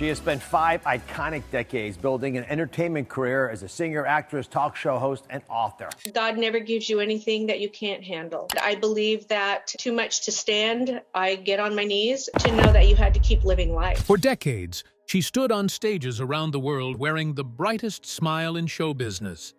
She has spent 5 iconic decades building an entertainment career as a singer, actress, talk show host, and author. God never gives you anything that you can't handle. I believe that too much to stand, I get on my knees to know that you had to keep living life. For decades, she stood on stages around the world wearing the brightest smile in show business.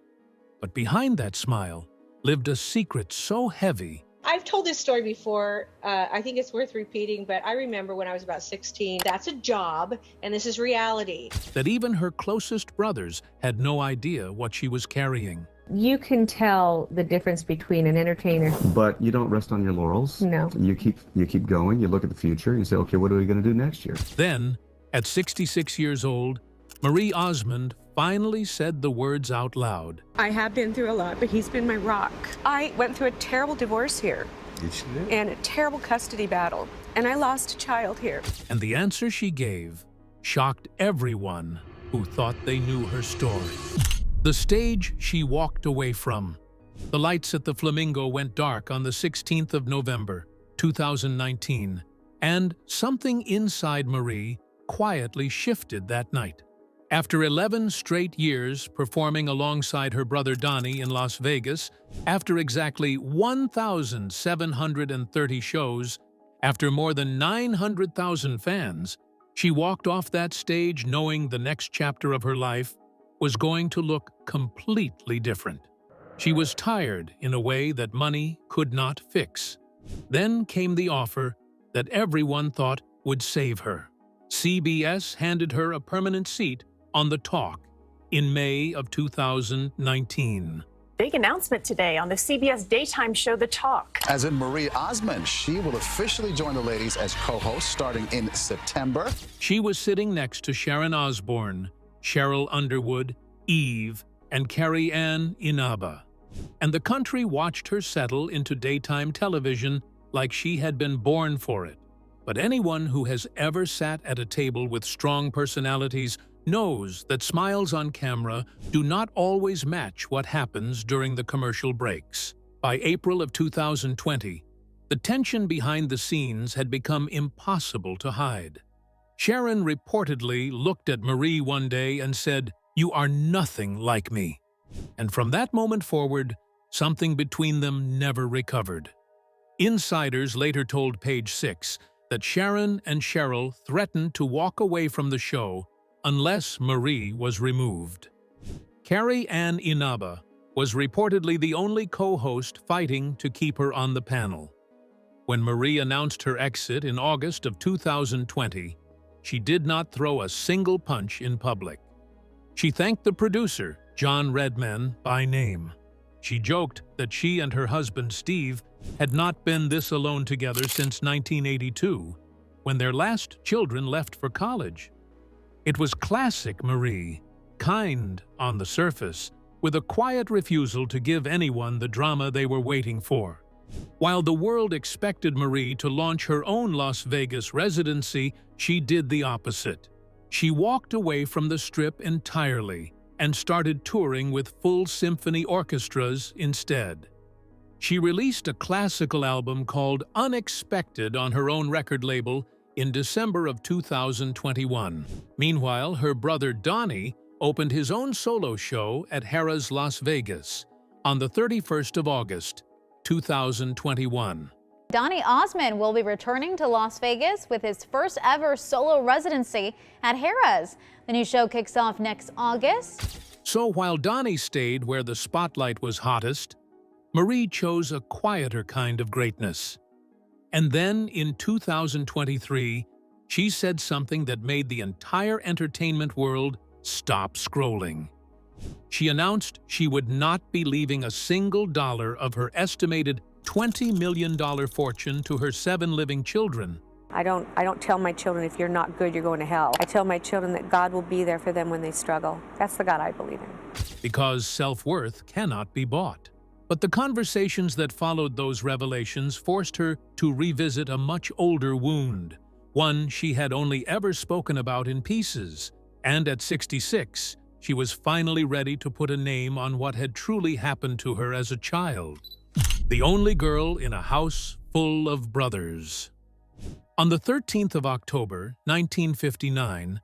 But behind that smile lived a secret so heavy. I've told this story before. I think it's worth repeating, but I remember when I was about 16, that's a job, and this is reality. That even her closest brothers had no idea what she was carrying. You can tell the difference between an entertainer. But you don't rest on your laurels. No. You keep going, you look at the future, and you say, okay, what are we going to do next year? Then, at 66 years old, Marie Osmond finally said the words out loud. I have been through a lot, but he's been my rock. I went through a terrible divorce here. Did she do? And a terrible custody battle. And I lost a child here. And the answer she gave shocked everyone who thought they knew her story. The stage she walked away from. The lights at the Flamingo went dark on the 16th of November, 2019, and something inside Marie quietly shifted that night. After 11 straight years performing alongside her brother Donnie in Las Vegas, after exactly 1,730 shows, after more than 900,000 fans, she walked off that stage knowing the next chapter of her life was going to look completely different. She was tired in a way that money could not fix. Then came the offer that everyone thought would save her. CBS handed her a permanent seat on The Talk in May of 2019. Big announcement today on the CBS daytime show The Talk. As in Marie Osmond, she will officially join the ladies as co-host starting in September. She was sitting next to Sharon Osbourne, Cheryl Underwood, Eve, and Carrie Ann Inaba. And the country watched her settle into daytime television like she had been born for it. But anyone who has ever sat at a table with strong personalities knows that smiles on camera do not always match what happens during the commercial breaks. By April of 2020, the tension behind the scenes had become impossible to hide. Sharon reportedly looked at Marie one day and said, "You are nothing like me." And from that moment forward, something between them never recovered. Insiders later told Page Six that Sharon and Cheryl threatened to walk away from the show unless Marie was removed. Carrie Ann Inaba was reportedly the only co-host fighting to keep her on the panel. When Marie announced her exit in August of 2020, she did not throw a single punch in public. She thanked the producer, John Redman, by name. She joked that she and her husband, Steve, had not been this alone together since 1982, when their last children left for college. It was classic Marie, kind on the surface, with a quiet refusal to give anyone the drama they were waiting for. While the world expected Marie to launch her own Las Vegas residency, she did the opposite. She walked away from the Strip entirely and started touring with full symphony orchestras instead. She released a classical album called Unexpected on her own record label in December of 2021. Meanwhile, her brother Donnie opened his own solo show at Harrah's Las Vegas on the 31st of August, 2021. Donnie Osmond will be returning to Las Vegas with his first ever solo residency at Harrah's. The new show kicks off next August. So while Donnie stayed where the spotlight was hottest, Marie chose a quieter kind of greatness. And then in 2023, she said something that made the entire entertainment world stop scrolling. She announced she would not be leaving a single dollar of her estimated $20 million fortune to her 7 living children. I don't tell my children, if you're not good, you're going to hell. I tell my children that God will be there for them when they struggle. That's the God I believe in. Because self-worth cannot be bought. But the conversations that followed those revelations forced her to revisit a much older wound, one she had only ever spoken about in pieces. And at 66, she was finally ready to put a name on what had truly happened to her as a child. The only girl in a house full of brothers. On the 13th of October, 1959,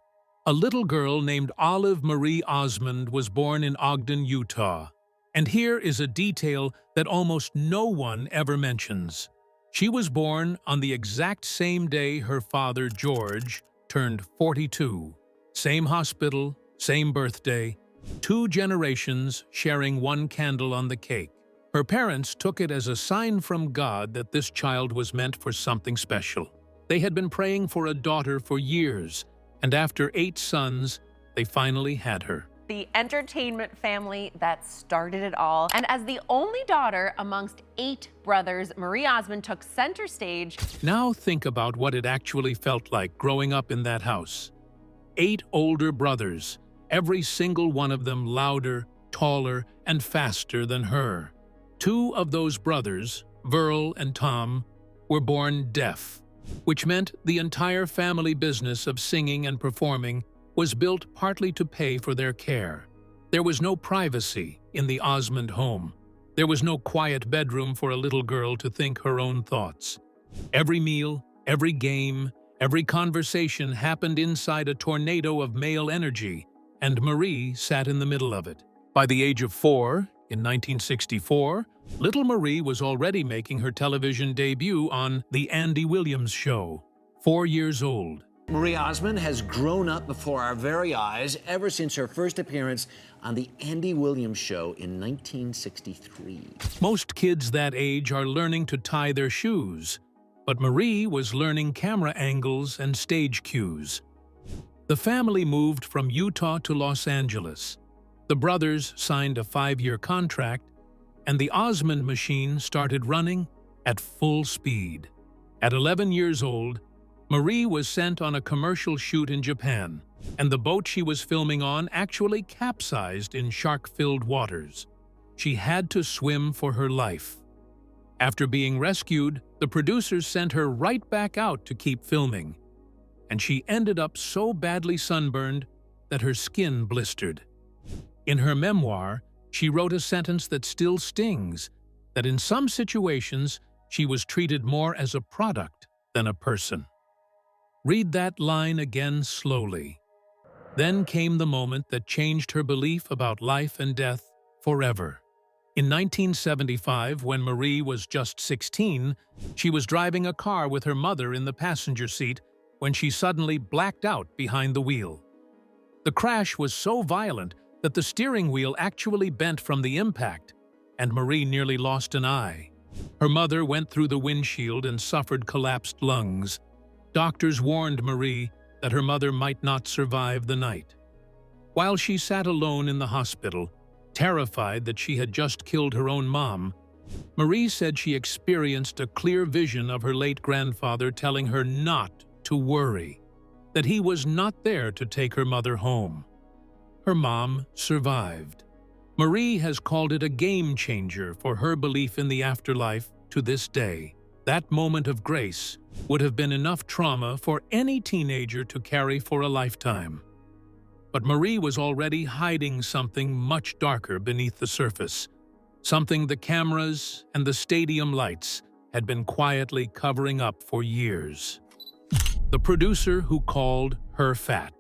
A little girl named Olive Marie Osmond was born in Ogden, Utah. And here is a detail that almost no one ever mentions. She was born on the exact same day her father, George, turned 42. Same hospital, same birthday, 2 generations sharing one candle on the cake. Her parents took it as a sign from God that this child was meant for something special. They had been praying for a daughter for years, and after 8 sons, they finally had her. The entertainment family that started it all. And as the only daughter amongst 8 brothers, Marie Osmond took center stage. Now think about what it actually felt like growing up in that house. 8 older brothers, every single one of them louder, taller, and faster than her. 2 of those brothers, Verl and Tom, were born deaf, which meant the entire family business of singing and performing was built partly to pay for their care. There was no privacy in the Osmond home. There was no quiet bedroom for a little girl to think her own thoughts. Every meal, every game, every conversation happened inside a tornado of male energy, and Marie sat in the middle of it. By the age of 4, in 1964, little Marie was already making her television debut on The Andy Williams Show, 4 years old. Marie Osmond has grown up before our very eyes ever since her first appearance on The Andy Williams Show in 1963. Most kids that age are learning to tie their shoes, but Marie was learning camera angles and stage cues. The family moved from Utah to Los Angeles. The brothers signed a 5-year contract, and the Osmond machine started running at full speed. At 11 years old, Marie was sent on a commercial shoot in Japan, and the boat she was filming on actually capsized in shark-filled waters. She had to swim for her life. After being rescued, the producers sent her right back out to keep filming, and she ended up so badly sunburned that her skin blistered. In her memoir, she wrote a sentence that still stings, that in some situations she was treated more as a product than a person. Read that line again slowly. Then came the moment that changed her belief about life and death forever. In 1975, when Marie was just 16, she was driving a car with her mother in the passenger seat when she suddenly blacked out behind the wheel. The crash was so violent that the steering wheel actually bent from the impact, and Marie nearly lost an eye. Her mother went through the windshield and suffered collapsed lungs. Doctors warned Marie that her mother might not survive the night. While she sat alone in the hospital, terrified that she had just killed her own mom, Marie said she experienced a clear vision of her late grandfather telling her not to worry, that he was not there to take her mother home. Her mom survived. Marie has called it a game changer for her belief in the afterlife to this day. That moment of grace would have been enough trauma for any teenager to carry for a lifetime. But Marie was already hiding something much darker beneath the surface, something the cameras and the stadium lights had been quietly covering up for years. The producer who called her fat.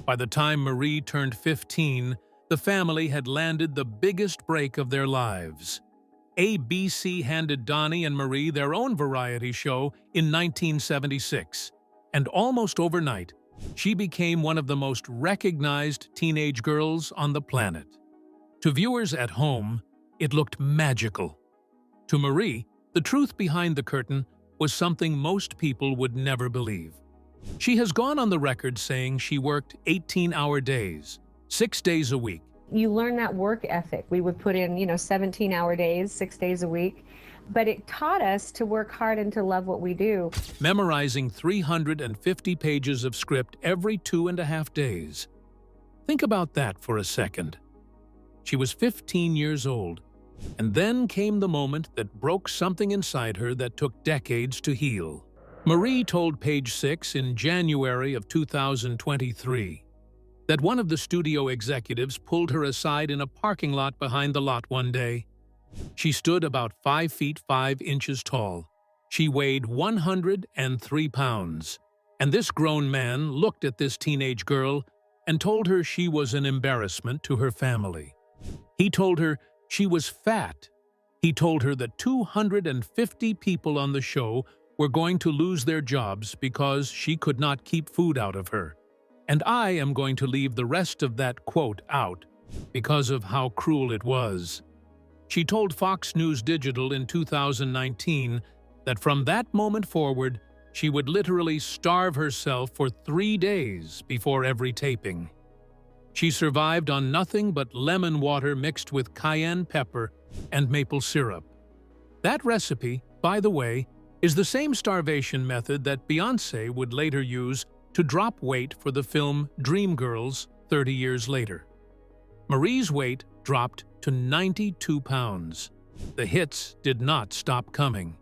By the time Marie turned 15, the family had landed the biggest break of their lives. ABC handed Donnie and Marie their own variety show in 1976, and almost overnight, she became one of the most recognized teenage girls on the planet. To viewers at home, it looked magical. To Marie, the truth behind the curtain was something most people would never believe. She has gone on the record saying she worked 18-hour days, 6 days a week. You learn that work ethic. We would put in, 17-hour days, 6 days a week. But it taught us to work hard and to love what we do. Memorizing 350 pages of script every 2.5 days. Think about that for a second. She was 15 years old, and then came the moment that broke something inside her that took decades to heal. Marie told Page 6 in January of 2023 that one of the studio executives pulled her aside in a parking lot behind the lot one day. She stood about 5 feet 5 inches tall. She weighed 103 pounds. And this grown man looked at this teenage girl and told her she was an embarrassment to her family. He told her she was fat. He told her that 250 people on the show were going to lose their jobs because she could not keep food out of her. And I am going to leave the rest of that quote out because of how cruel it was. She told Fox News Digital in 2019 that from that moment forward, she would literally starve herself for 3 days before every taping. She survived on nothing but lemon water mixed with cayenne pepper and maple syrup. That recipe, by the way, is the same starvation method that Beyoncé would later use to drop weight for the film Dreamgirls 30 years later. Marie's weight dropped to 92 pounds. The hits did not stop coming.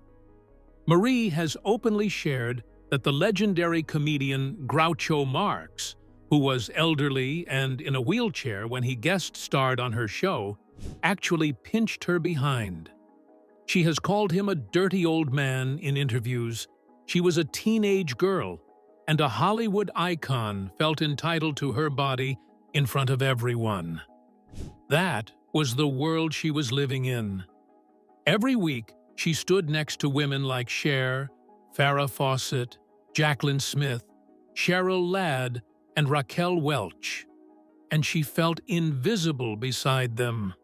Marie has openly shared that the legendary comedian Groucho Marx, who was elderly and in a wheelchair when he guest starred on her show, actually pinched her behind. She has called him a dirty old man in interviews. She was a teenage girl, and a Hollywood icon felt entitled to her body in front of everyone. That was the world she was living in. Every week, she stood next to women like Cher, Farrah Fawcett, Jaclyn Smith, Cheryl Ladd, and Raquel Welch, and she felt invisible beside them.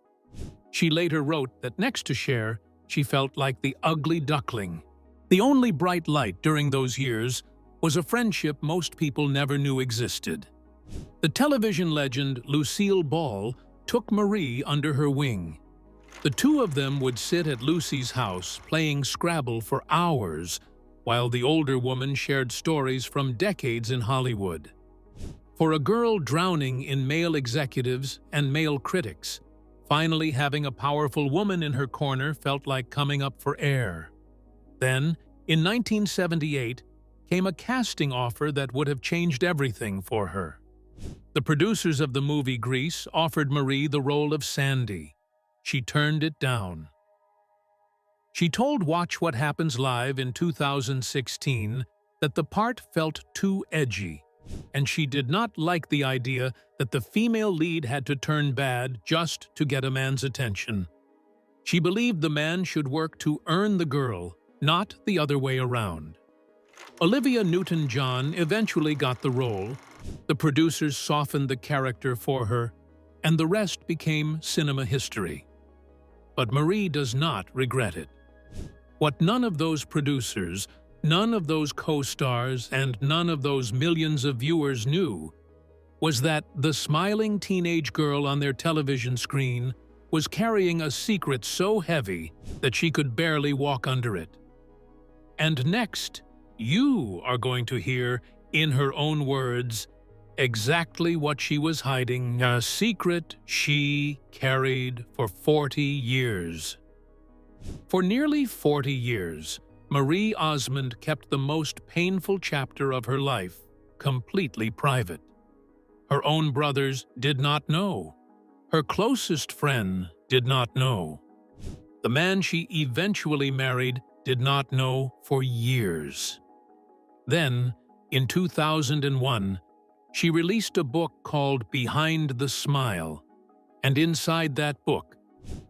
She later wrote that next to Cher, she felt like the ugly duckling. The only bright light during those years was a friendship most people never knew existed. The television legend Lucille Ball took Marie under her wing. The two of them would sit at Lucy's house playing Scrabble for hours, while the older woman shared stories from decades in Hollywood. For a girl drowning in male executives and male critics, finally having a powerful woman in her corner felt like coming up for air. Then, in 1978, came a casting offer that would have changed everything for her. The producers of the movie Grease offered Marie the role of Sandy. She turned it down. She told Watch What Happens Live in 2016 that the part felt too edgy, and she did not like the idea that the female lead had to turn bad just to get a man's attention. She believed the man should work to earn the girl, not the other way around. Olivia Newton-John eventually got the role. The producers softened the character for her, and the rest became cinema history. But Marie does not regret it. What none of those producers, none of those co-stars, and none of those millions of viewers knew was that the smiling teenage girl on their television screen was carrying a secret so heavy that she could barely walk under it. And next, you are going to hear, in her own words, exactly what she was hiding, a secret she carried for 40 years. For nearly 40 years, Marie Osmond kept the most painful chapter of her life completely private. Her own brothers did not know. Her closest friend did not know. The man she eventually married did not know for years. Then, in 2001, she released a book called Behind the Smile, and inside that book,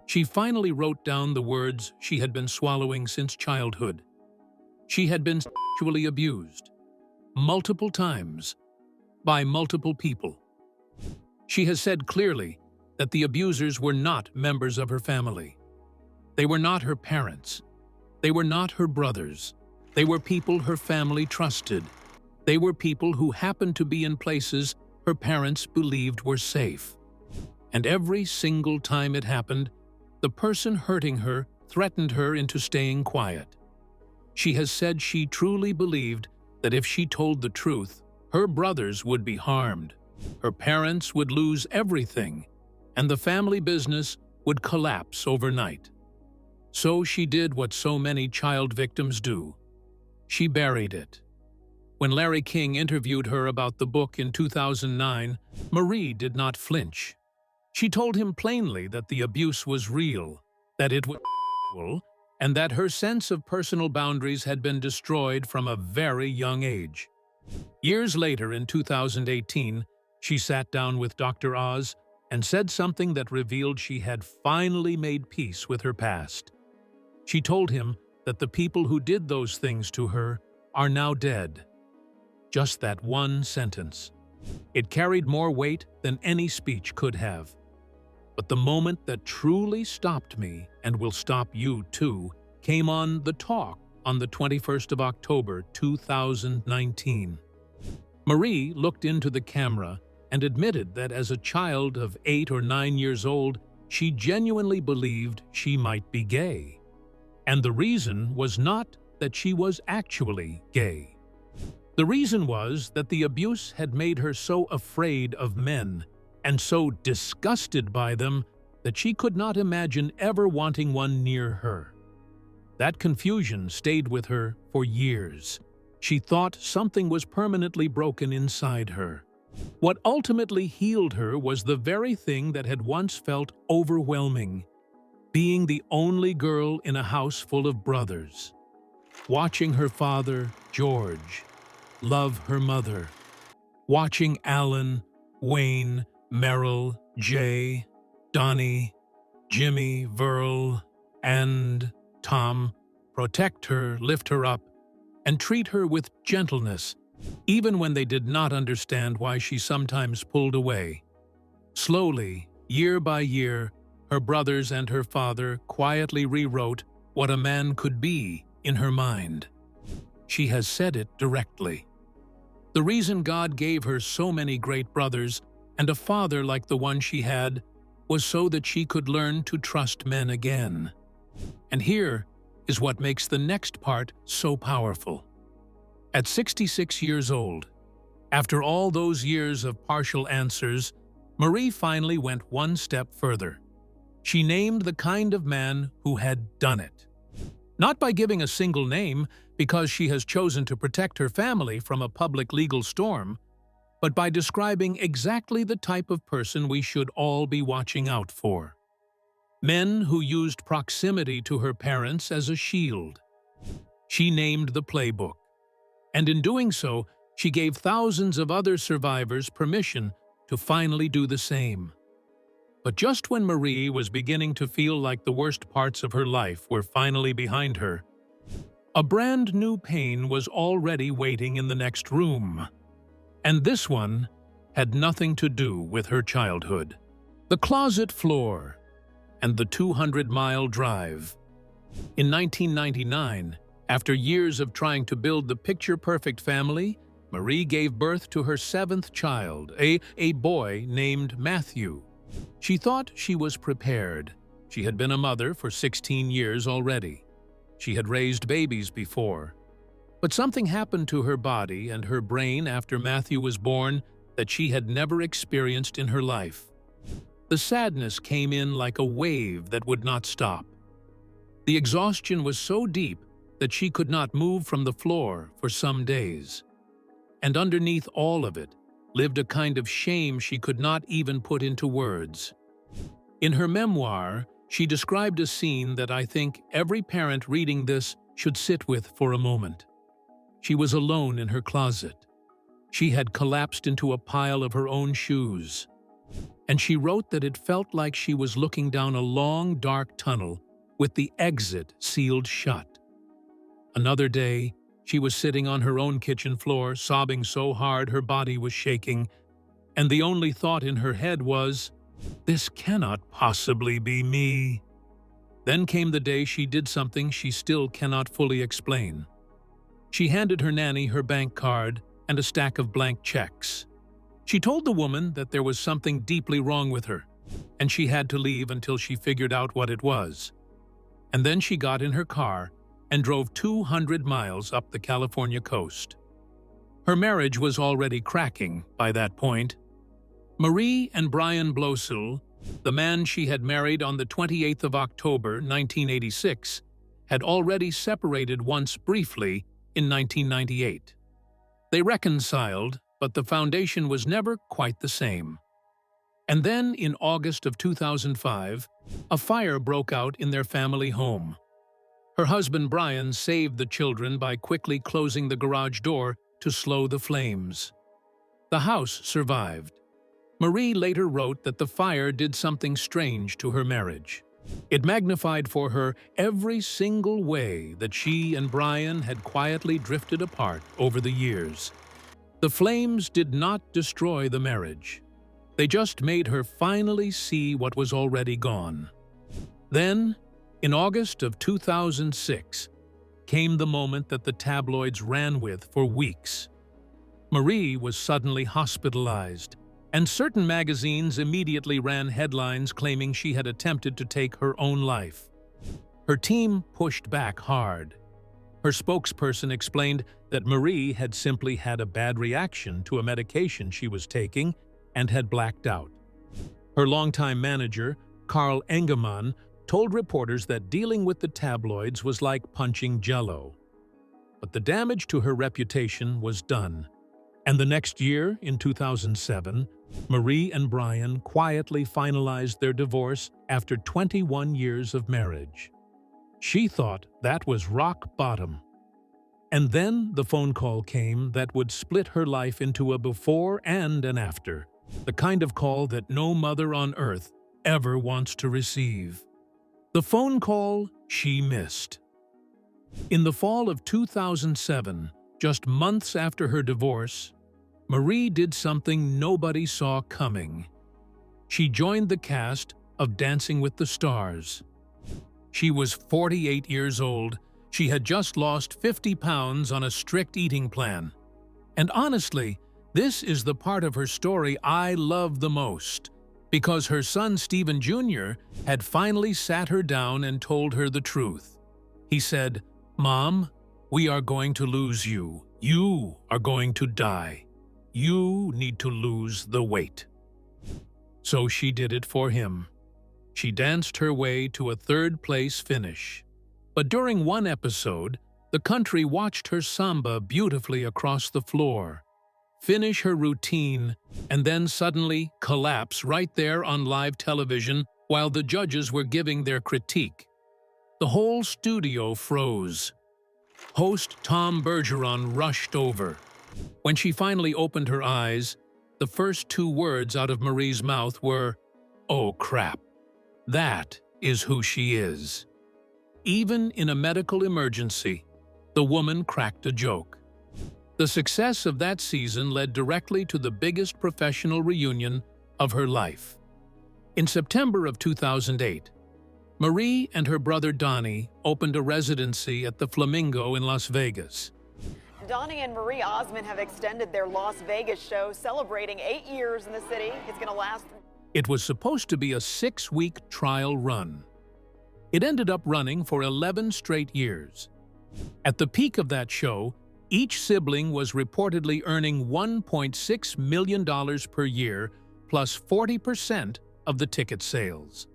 she finally wrote down the words she had been swallowing since childhood. She had been sexually abused, multiple times, by multiple people. She has said clearly that the abusers were not members of her family. They were not her parents. They were not her brothers. They were people her family trusted. They were people who happened to be in places her parents believed were safe. And every single time it happened, the person hurting her threatened her into staying quiet. She has said she truly believed that if she told the truth, her brothers would be harmed, her parents would lose everything, and the family business would collapse overnight. So she did what so many child victims do. She buried it. When Larry King interviewed her about the book in 2009, Marie did not flinch. She told him plainly that the abuse was real, that it was sexual, and that her sense of personal boundaries had been destroyed from a very young age. Years later, in 2018, She sat down with Dr. Oz and said something that revealed she had finally made peace with her past. She told him that the people who did those things to her are now dead. Just that one sentence. It carried more weight than any speech could have. But the moment that truly stopped me, and will stop you too, came on The Talk on the 21st of October, 2019. Marie looked into the camera and admitted that as a child of 8 or 9 years old, she genuinely believed she might be gay. And the reason was not that she was actually gay. The reason was that the abuse had made her so afraid of men and so disgusted by them that she could not imagine ever wanting one near her. That confusion stayed with her for years. She thought something was permanently broken inside her. What ultimately healed her was the very thing that had once felt overwhelming: being the only girl in a house full of brothers. Watching her father, George, love her mother. Watching Alan, Wayne, Merrill, Jay, Donnie, Jimmy, Verl, and Tom protect her, lift her up, and treat her with gentleness, even when they did not understand why she sometimes pulled away. Slowly, year by year, her brothers and her father quietly rewrote what a man could be in her mind. She has said it directly. The reason God gave her so many great brothers and a father like the one she had was so that she could learn to trust men again. And here is what makes the next part so powerful. At 66 years old, after all those years of partial answers, Marie finally went one step further. She named the kind of man who had done it. Not by giving a single name, because she has chosen to protect her family from a public legal storm, but by describing exactly the type of person we should all be watching out for. Men who used proximity to her parents as a shield. She named the playbook. And in doing so, she gave thousands of other survivors permission to finally do the same. But just when Marie was beginning to feel like the worst parts of her life were finally behind her, a brand new pain was already waiting in the next room. And this one had nothing to do with her childhood. The closet floor and the 200-mile drive. In 1999, after years of trying to build the picture-perfect family, Marie gave birth to her 7th child, a boy named Matthew. She thought she was prepared. She had been a mother for 16 years already. She had raised babies before. But something happened to her body and her brain after Matthew was born that she had never experienced in her life. The sadness came in like a wave that would not stop. The exhaustion was so deep that she could not move from the floor for some days. And underneath all of it lived a kind of shame she could not even put into words. In her memoir, she described a scene that I think every parent reading this should sit with for a moment. She was alone in her closet. She had collapsed into a pile of her own shoes. And she wrote that it felt like she was looking down a long, dark tunnel with the exit sealed shut. Another day, she was sitting on her own kitchen floor, sobbing so hard her body was shaking, and the only thought in her head was, "This cannot possibly be me." Then came the day she did something she still cannot fully explain. She handed her nanny her bank card and a stack of blank checks. She told the woman that there was something deeply wrong with her, and she had to leave until she figured out what it was. And then she got in her car and drove 200 miles up the California coast. Her marriage was already cracking by that point. Marie and Brian Blosel, the man she had married on the 28th of October, 1986, had already separated once briefly in 1998. They reconciled, but the foundation was never quite the same. And then, in August of 2005, a fire broke out in their family home. Her husband Brian saved the children by quickly closing the garage door to slow the flames. The house survived, Marie later wrote that the fire did something strange to her marriage. It magnified for her every single way that she and Brian had quietly drifted apart over the years. The flames did not destroy the marriage. They just made her finally see what was already gone. Then, in August of 2006, came the moment that the tabloids ran with for weeks. Marie was suddenly hospitalized, and certain magazines immediately ran headlines claiming she had attempted to take her own life. Her team pushed back hard. Her spokesperson explained that Marie had simply had a bad reaction to a medication she was taking and had blacked out. Her longtime manager, Carl Engelmann, told reporters that dealing with the tabloids was like punching jello. But the damage to her reputation was done. And the next year, in 2007, Marie and Brian quietly finalized their divorce after 21 years of marriage. She thought that was rock bottom. And then the phone call came that would split her life into a before and an after, the kind of call that no mother on earth ever wants to receive. The phone call she missed. In the fall of 2007, just months after her divorce, Marie did something nobody saw coming. She joined the cast of Dancing with the Stars. She was 48 years old. She had just lost 50 pounds on a strict eating plan. And honestly, this is the part of her story I love the most, because her son Stephen Jr. had finally sat her down and told her the truth. He said, "Mom, we are going to lose you. You are going to die. You need to lose the weight." So she did it for him. She danced her way to a third-place finish. But during one episode, the country watched her samba beautifully across the floor, finish her routine, and then suddenly collapse right there on live television while the judges were giving their critique. The whole studio froze. Host Tom Bergeron rushed over. When she finally opened her eyes, the first two words out of Marie's mouth were, "Oh crap, that is who she is." Even in a medical emergency, the woman cracked a joke. The success of that season led directly to the biggest professional reunion of her life. In September of 2008, Marie and her brother Donnie opened a residency at the Flamingo in Las Vegas. Donnie and Marie Osmond have extended their Las Vegas show, celebrating 8 years in the city. It's going to last. It was supposed to be a 6-week trial run. It ended up running for 11 straight years. At the peak of that show, each sibling was reportedly earning $1.6 million per year, plus 40% of the ticket sales.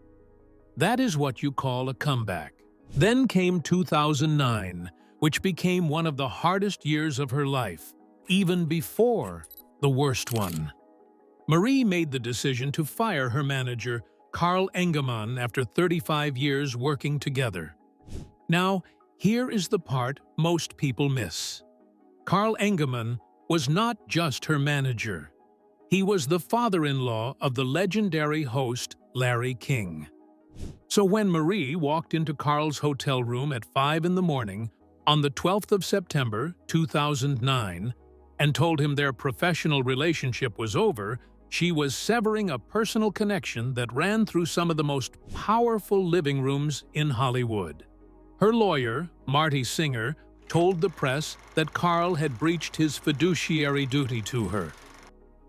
That is what you call a comeback. Then came 2009, which became one of the hardest years of her life, even before the worst one. Marie made the decision to fire her manager, Carl Engelmann, after 35 years working together. Now, here is the part most people miss. Carl Engelmann was not just her manager. He was the father-in-law of the legendary host Larry King. So when Marie walked into Carl's hotel room at 5 in the morning on the 12th of September, 2009, and told him their professional relationship was over, she was severing a personal connection that ran through some of the most powerful living rooms in Hollywood. Her lawyer, Marty Singer, told the press that Carl had breached his fiduciary duty to her.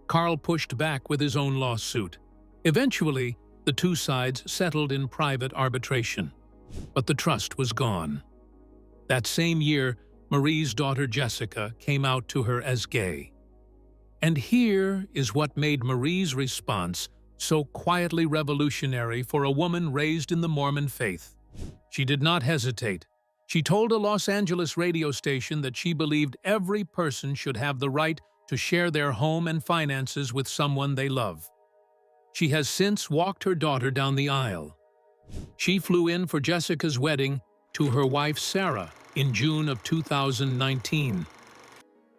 Carl pushed back with his own lawsuit. Eventually, the two sides settled in private arbitration, but the trust was gone. That same year, Marie's daughter Jessica came out to her as gay. And here is what made Marie's response so quietly revolutionary for a woman raised in the Mormon faith. She did not hesitate. She told a Los Angeles radio station that she believed every person should have the right to share their home and finances with someone they love. She has since walked her daughter down the aisle. She flew in for Jessica's wedding to her wife Sarah in June of 2019.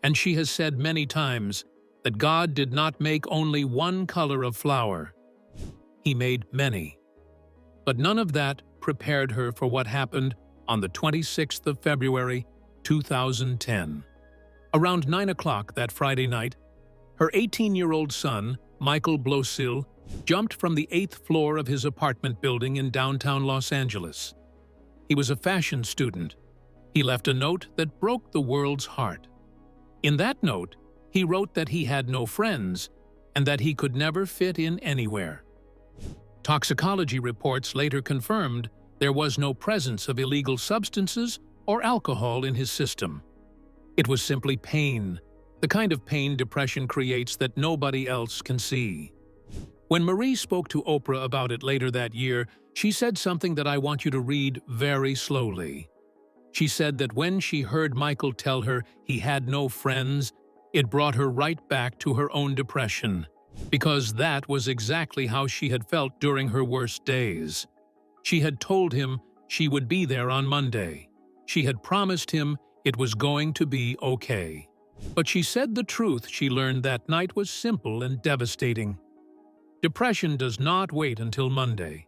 And she has said many times that God did not make only one color of flower. He made many. But none of that prepared her for what happened on the 26th of February, 2010. Around 9 o'clock that Friday night, her 18-year-old son, Michael Blosil, jumped from the 8th floor of his apartment building in downtown Los Angeles. He was a fashion student. He left a note that broke the world's heart. In that note, he wrote that he had no friends and that he could never fit in anywhere. Toxicology reports later confirmed there was no presence of illegal substances or alcohol in his system. It was simply pain, the kind of pain depression creates that nobody else can see. When Marie spoke to Oprah about it later that year, she said something that I want you to read very slowly. She said that when she heard Michael tell her he had no friends, it brought her right back to her own depression, because that was exactly how she had felt during her worst days. She had told him she would be there on Monday. She had promised him it was going to be okay. But she said the truth she learned that night was simple and devastating. Depression does not wait until Monday.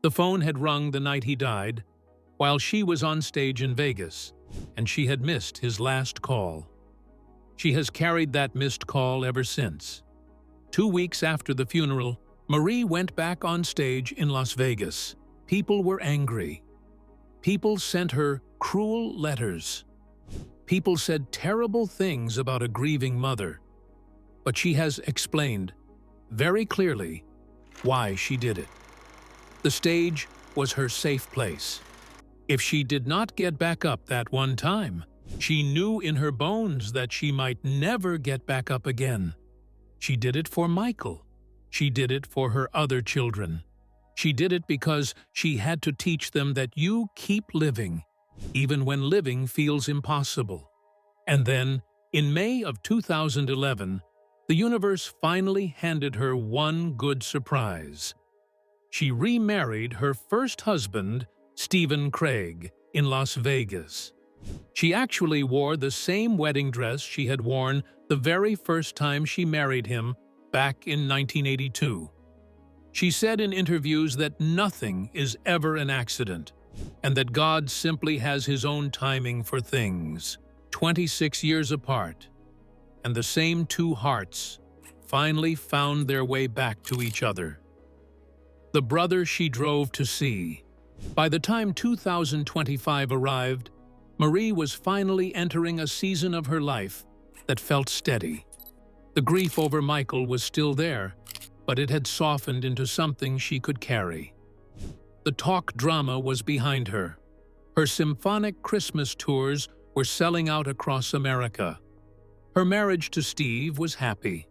The phone had rung the night he died, while she was on stage in Vegas, and she had missed his last call. She has carried that missed call ever since. 2 weeks after the funeral, Marie went back on stage in Las Vegas. People were angry. People sent her cruel letters. People said terrible things about a grieving mother. But she has explained very clearly why she did it. The stage was her safe place. If she did not get back up that one time, she knew in her bones that she might never get back up again. She did it for Michael. She did it for her other children. She did it because she had to teach them that you keep living, even when living feels impossible. And then, in May of 2011, the universe finally handed her one good surprise. She remarried her first husband, Stephen Craig, in Las Vegas. She actually wore the same wedding dress she had worn the very first time she married him back in 1982. She said in interviews that nothing is ever an accident, and that God simply has his own timing for things. 26 years apart, and the same two hearts finally found their way back to each other. The brother she drove to see. By the time 2025 arrived, Marie was finally entering a season of her life that felt steady. The grief over Michael was still there, but it had softened into something she could carry. The talk drama was behind her. Her symphonic Christmas tours were selling out across America. Her marriage to Steve was happy.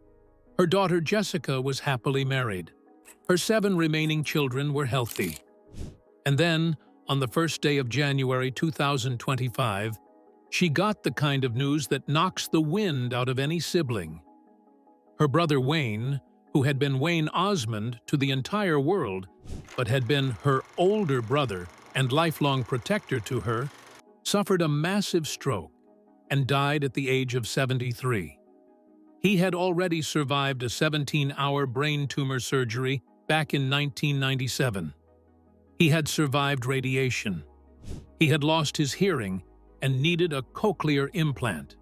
Her daughter Jessica was happily married. Her 7 remaining children were healthy. And then, on the first day of January 2025, she got the kind of news that knocks the wind out of any sibling. Her brother Wayne, who had been Wayne Osmond to the entire world, but had been her older brother and lifelong protector to her, suffered a massive stroke and died at the age of 73. He had already survived a 17-hour brain tumor surgery back in 1997. He had survived radiation. He had lost his hearing and needed a cochlear implant.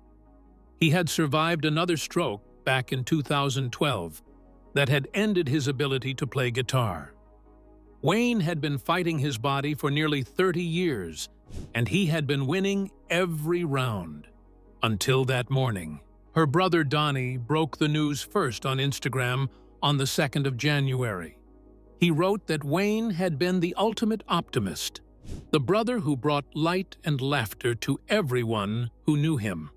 He had survived another stroke back in 2012 that had ended his ability to play guitar. Wayne had been fighting his body for nearly 30 years, and he had been winning every round. Until that morning. Her brother Donnie broke the news first on Instagram on the 2nd of January. He wrote that Wayne had been the ultimate optimist, the brother who brought light and laughter to everyone who knew him.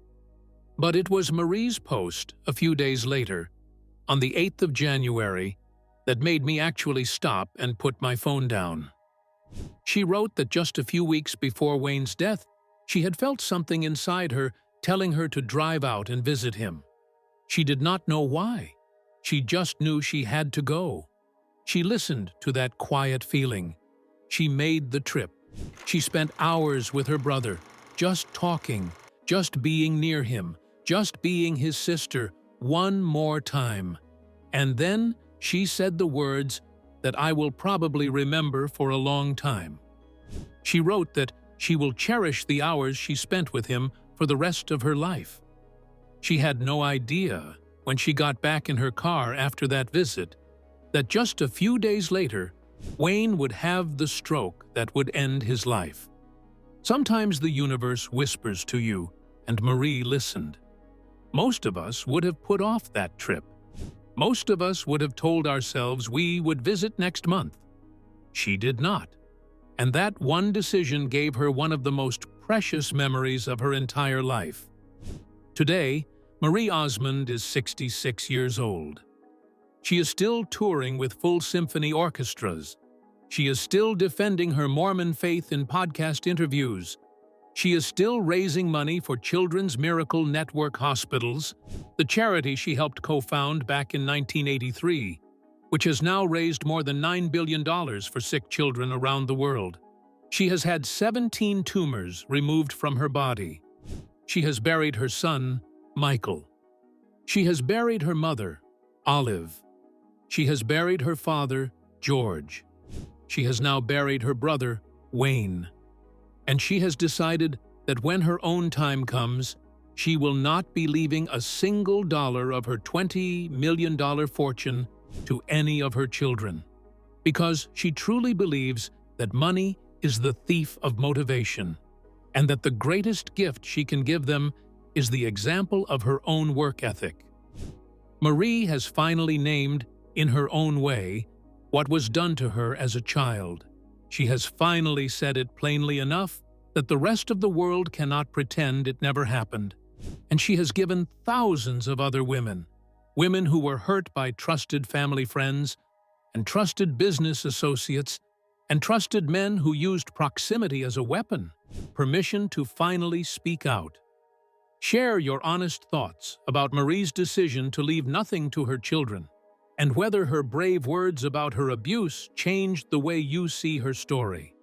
But it was Marie's post a few days later, on the 8th of January, that made me actually stop and put my phone down. She wrote that just a few weeks before Wayne's death, she had felt something inside her telling her to drive out and visit him. She did not know why. She just knew she had to go. She listened to that quiet feeling. She made the trip. She spent hours with her brother, just talking, just being near him, just being his sister, one more time. And then she said the words that I will probably remember for a long time. She wrote that she will cherish the hours she spent with him for the rest of her life. She had no idea, when she got back in her car after that visit, that just a few days later, Wayne would have the stroke that would end his life. Sometimes the universe whispers to you, and Marie listened. Most of us would have put off that trip. Most of us would have told ourselves we would visit next month. She did not. And that one decision gave her one of the most precious memories of her entire life. Today, Marie Osmond is 66 years old. She is still touring with full symphony orchestras. She is still defending her Mormon faith in podcast interviews. She is still raising money for Children's Miracle Network Hospitals, the charity she helped co-found back in 1983, which has now raised more than $9 billion for sick children around the world. She has had 17 tumors removed from her body. She has buried her son, Michael. She has buried her mother, Olive. She has buried her father, George. She has now buried her brother, Wayne. And she has decided that when her own time comes, she will not be leaving a single dollar of her $20 million fortune to any of her children, because she truly believes that money is the thief of motivation, and that the greatest gift she can give them is the example of her own work ethic. Marie has finally named, in her own way, what was done to her as a child. She has finally said it plainly enough that the rest of the world cannot pretend it never happened. And she has given thousands of other women who were hurt by trusted family friends and trusted business associates and trusted men who used proximity as a weapon, permission to finally speak out. Share your honest thoughts about Marie's decision to leave nothing to her children, and whether her brave words about her abuse changed the way you see her story.